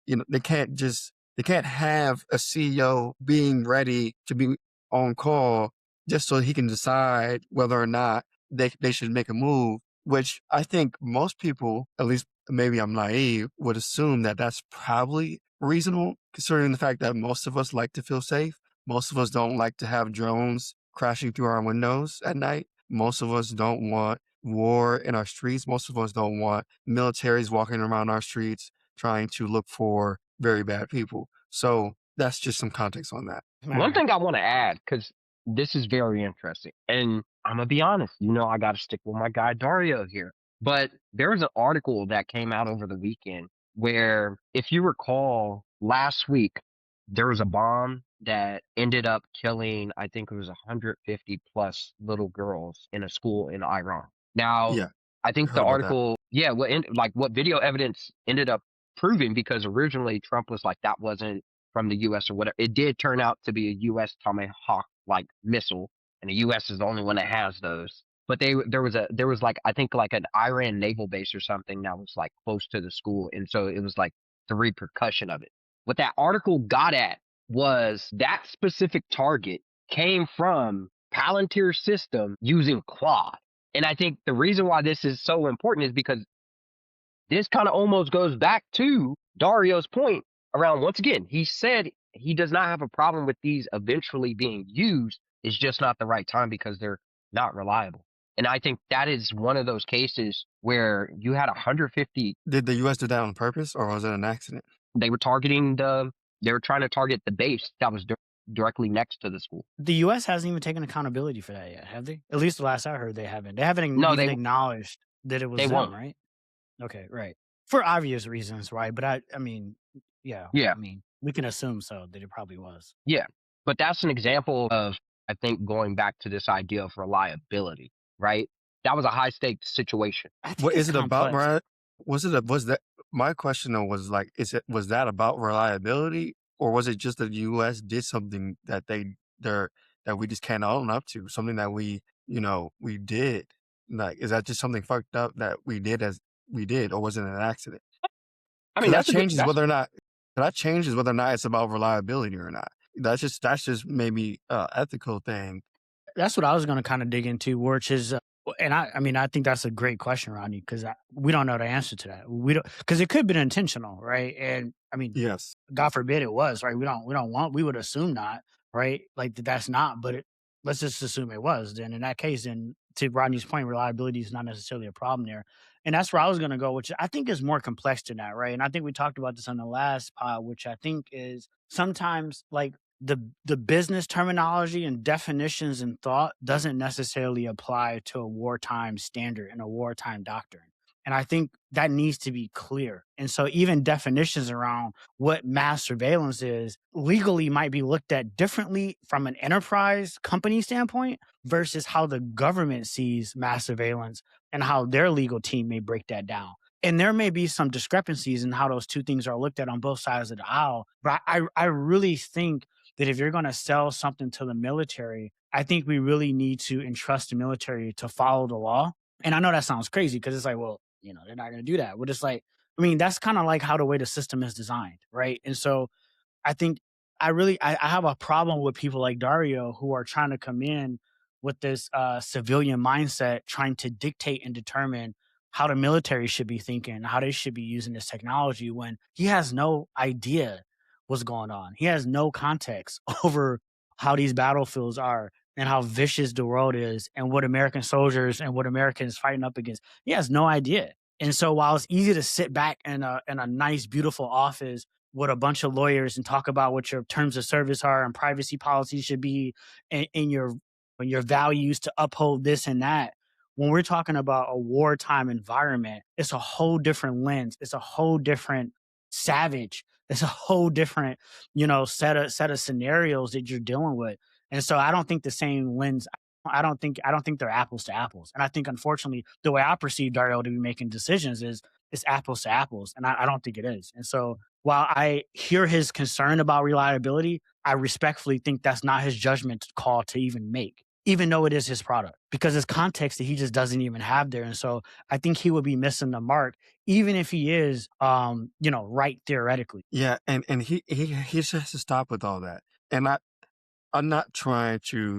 they can't have a CEO being ready to be on call just so he can decide whether or not they should make a move, which I think most people, at least maybe I'm naive, would assume that that's probably reasonable, considering the fact that most of us like to feel safe. Most of us don't like to have drones crashing through our windows at night. Most of us don't want war in our streets. Most of us don't want militaries walking around our streets trying to look for very bad people. So that's just some context on that. All One right. thing I want to add, because this is very interesting, and I'm gonna be honest, I got to stick with my guy Dario here. But there was an article that came out over the weekend where, if you recall, last week there was a bomb that ended up killing, I think it was 150 plus little girls in a school in Iran. Now, Yeah, I I think heard the about that. article, yeah, what video evidence ended up proving, because originally Trump was like, that wasn't from the U.S. or whatever. It did turn out to be a U.S. Tomahawk like missile, and the U.S. is the only one that has those. But there was like, I think like an Iran naval base or something that was like close to the school, and so it was like the repercussion of it. What that article got at was that specific target came from Palantir's system using Claude. And I think the reason why this is so important is because this kind of almost goes back to Dario's point around, once again, he said he does not have a problem with these eventually being used. It's just not the right time because they're not reliable. And I think that is one of those cases where you had 150, Did the U.S. do that on purpose or was it an accident? they were trying to target the base that was directly next to the school. The U.S. hasn't even taken accountability for that yet, have they? At least the last I heard, they haven't. They haven't No, even acknowledged that it was they them, won't. right? Okay, right. For obvious reasons, right? But I mean, Yeah, Yeah, I mean, we can assume so that it probably was. yeah. But that's an example of, I think, going back to this idea of reliability, right? That was a high stakes situation. I think What it's is it about, complex. Brian? Was that my question though was like, was that about reliability, or was it just that the U.S. did something that they're that we just can't own up to, something that we did? Like, is that just something fucked up that we did as we did, or was it an accident? I mean, Because that that's a good. changes That's whether or not it's about reliability or not. That's just maybe ethical thing. That's what I was gonna kinda dig into, which is, and I mean, I think that's a great question, Rodney, because we don't know the answer to that. We don't, because it could have been intentional, right? And I mean, Yes. God forbid it was, right? We would assume not, right? Like that's not, but let's just assume it was. Then in that case, then to Rodney's point, reliability is not necessarily a problem there. And that's where I was gonna go, which I think is more complex than that, right? And I think we talked about this on the last pod, which I think is sometimes like the business terminology and definitions and thought doesn't necessarily apply to a wartime standard and a wartime doctrine. And I think that needs to be clear. And so even definitions around what mass surveillance is legally might be looked at differently from an enterprise company standpoint versus how the government sees mass surveillance and how their legal team may break that down. And there may be some discrepancies in how those two things are looked at on both sides of the aisle. But I really think that if you're going to sell something to the military, I think we really need to entrust the military to follow the law. And I know that sounds crazy because it's like, well, they're not going to do that. But it's like, I mean, that's kind of like how the way the system is designed, right? And so I think I have a problem with people like Dario who are trying to come in with this civilian mindset, trying to dictate and determine how the military should be thinking, how they should be using this technology when he has no idea what's going on. He has no context over how these battlefields are and how vicious the world is and what American soldiers and what Americans fighting up against. He has no idea. And so while it's easy to sit back in a nice, beautiful office with a bunch of lawyers and talk about what your terms of service are and privacy policies should be and your values to uphold this and that. When we're talking about a wartime environment, it's a whole different lens. It's a whole different savage. It's a whole different, set of scenarios that you're dealing with. And so I don't think the same lens. I don't think they're apples to apples. And I think unfortunately the way I perceive Dario to be making decisions is it's apples to apples. And I don't think it is. And so while I hear his concern about reliability, I respectfully think that's not his judgment call to even make, even though it is his product, because it's context that he just doesn't even have there. And so I think he would be missing the mark, even if he is, right theoretically. Yeah, and he just has to stop with all that. And I'm not trying to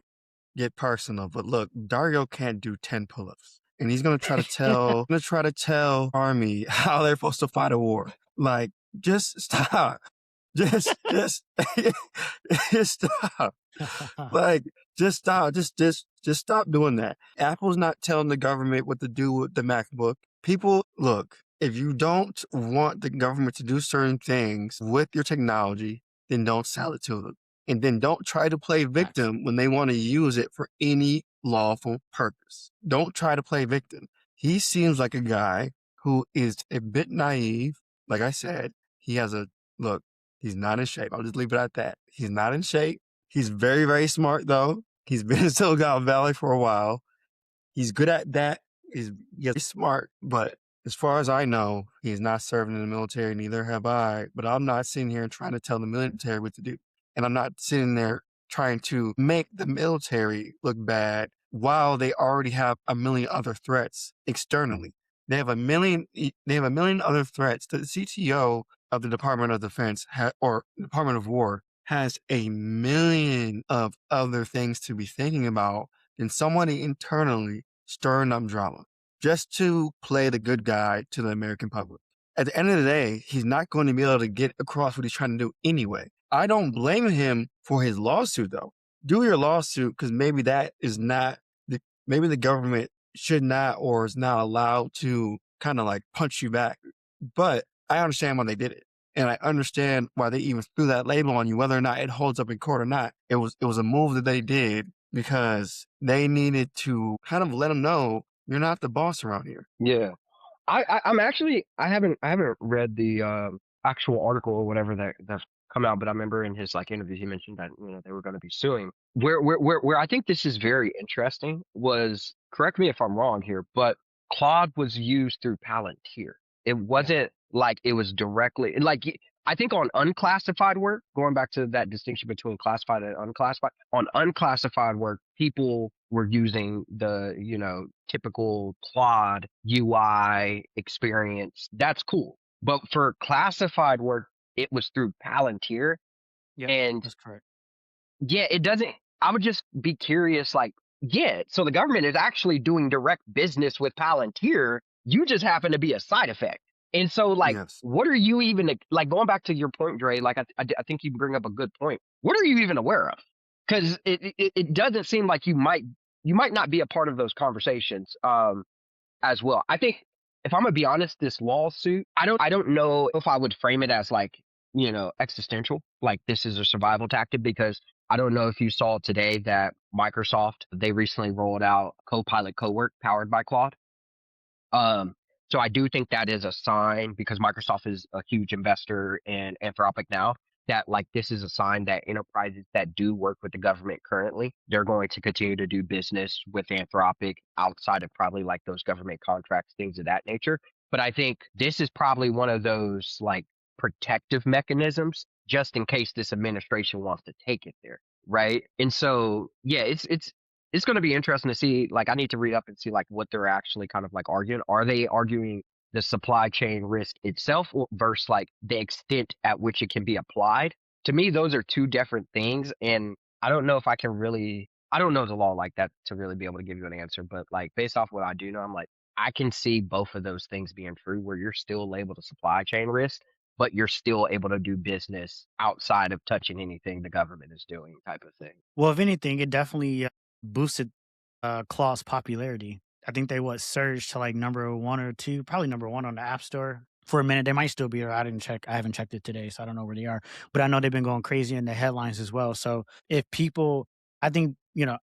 get personal, but look, Dario can't do 10 pull-ups. And he's gonna try to tell Army how they're supposed to fight a war. Like, just stop. Just just stop. Like, just stop. Just stop doing that. Apple's not telling the government what to do with the MacBook. People, look, if you don't want the government to do certain things with your technology, then don't sell it to them. And then don't try to play victim when they want to use it for any lawful purpose. Don't try to play victim. He seems like a guy who is a bit naive. Like I said, he has look, he's not in shape. I'll just leave it at that. He's not in shape. He's very, very smart though. He's been in Silicon Valley for a while. He's good at that. He's smart, but as far as I know, he's not serving in the military, neither have I. But I'm not sitting here trying to tell the military what to do. And I'm not sitting there trying to make the military look bad while they already have a million other threats externally. They have a million other threats. The CTO of the Department of Defense or Department of War has a million of other things to be thinking about than somebody internally stirring up drama just to play the good guy to the American public. At the end of the day, he's not going to be able to get across what he's trying to do anyway. I don't blame him for his lawsuit, though. Do your lawsuit because maybe that is not, maybe the government should not or is not allowed to kind of like punch you back. But I understand why they did it. And I understand why they even threw that label on you, whether or not it holds up in court or not. It was a move that they did because they needed to kind of let them know you're not the boss around here. Yeah. I'm actually I haven't read the actual article or whatever that's come out, but I remember in his like interview he mentioned that they were going to be suing. Where I think this is very interesting was, correct me if I'm wrong here, but Claude was used through Palantir. It Yeah. wasn't like it was directly like I think on unclassified work, going back to that distinction between classified and unclassified, on unclassified work, people were using the, typical Claude UI experience. That's cool. But for classified work, it was through Palantir. Yep. And That's correct. yeah, it doesn't, I would just be curious, like, yeah, so the government is actually doing direct business with Palantir. You just happen to be a side effect. And so, like, Yes. what are you even, like, going back to your point, Dre, like, I think you bring up a good point. What are you even aware of? Because it doesn't seem like you might not be a part of those conversations. As well. I think if I'm gonna be honest, this lawsuit, I don't know if I would frame it as like, existential, like this is a survival tactic, because I don't know if you saw today that Microsoft, they recently rolled out Copilot Cowork powered by Claude. Um, so I do think that is a sign, because Microsoft is a huge investor in Anthropic now, that like this is a sign that enterprises that do work with the government currently, they're going to continue to do business with Anthropic outside of probably like those government contracts, things of that nature. But I think this is probably one of those like protective mechanisms just in case this administration wants to take it there. Right. And so yeah, it's going to be interesting to see. Like, I need to read up and see like what they're actually kind of like arguing. Are they arguing the supply chain risk itself versus like the extent at which it can be applied? To me, those are two different things, and I don't know if I can really. I don't know the law like that to really be able to give you an answer. But like based off what I do know, I'm like I can see both of those things being true, where you're still labeled a supply chain risk, but you're still able to do business outside of touching anything the government is doing, type of thing. Well, if anything, it definitely boosted Claw's popularity. I think they surged to like number one or two, probably number one on the App Store for a minute. They might still be there. I didn't check. I haven't checked it today, so I don't know where they are. But I know they've been going crazy in the headlines as well. So if people, I think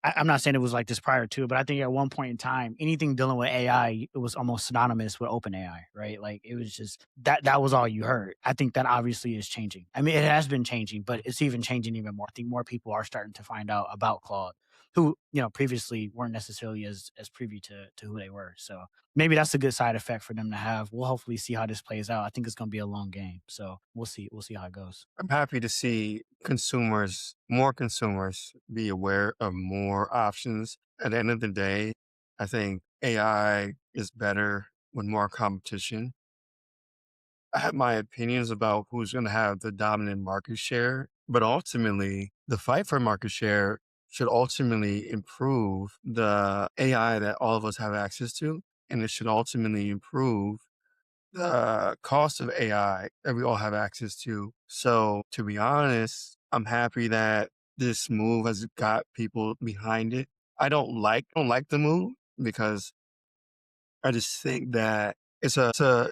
I'm not saying it was like this prior to, but I think at one point in time, anything dealing with AI, it was almost synonymous with open AI, right? Like it was just that was all you heard. I think that obviously is changing. I mean, it has been changing, but it's even changing even more. I think more people are starting to find out about Claude who previously weren't necessarily as privy to who they were. So maybe that's a good side effect for them to have. We'll hopefully see how this plays out. I think it's going to be a long game, so we'll see how it goes. I'm happy to see more consumers be aware of more options. At the end of the day, I think AI is better with more competition. I have my opinions about who's going to have the dominant market share, but ultimately, the fight for market share should ultimately improve the AI that all of us have access to, and it should ultimately improve the cost of AI that we all have access to. So, to be honest, I'm happy that this move has got people behind it. I don't like the move because I just think that it's a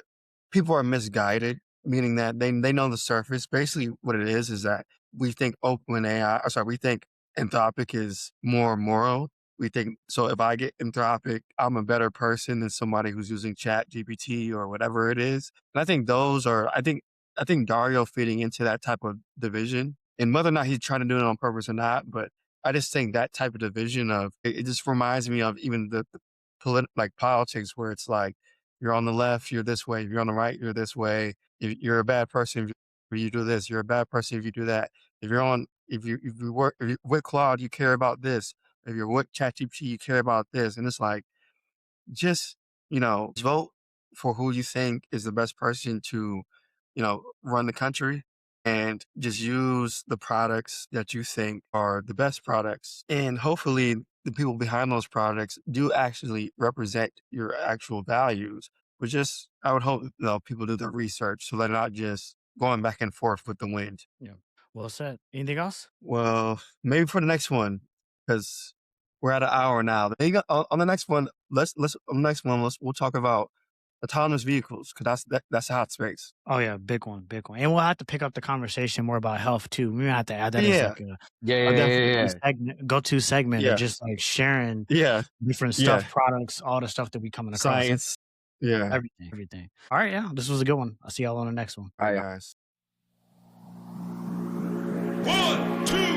people are misguided, meaning that they know the surface. Basically, what it is that we think we think Anthropic is more moral. We think so. If I get Anthropic, I'm a better person than somebody who's using Chat GPT or whatever it is. And I think I think Dario fitting into that type of division, and whether or not he's trying to do it on purpose or not, but I just think that type of division it just reminds me of even the like politics where it's like you're on the left, you're this way. If you're on the right, you're this way. If you're a bad person if you do this. You're a bad person if you do that. If you're with Claude, you care about this. If you're with ChatGPT, you care about this. And it's like just vote for who you think is the best person to run the country, and just use the products that you think are the best products, and hopefully the people behind those products do actually represent your actual values. But just I would hope people do their research so they're not just going back and forth with the wind. Yeah. Well said. Anything else? Well, maybe for the next one, because we're at an hour now. Maybe on the next one, we'll talk about autonomous vehicles, because that's a hot space. Oh yeah, big one, big one. And we'll have to pick up the conversation more about health too. We might have to add that as Yeah, like Yeah, a yeah, definitely yeah, yeah. go-to segment of yeah, just like sharing yeah, different yeah. stuff, products, all the stuff that we coming across. Science. Yeah. Everything, everything. All right, yeah, this was a good one. I'll see y'all on the next one. All right, Yeah. guys. 1, 2.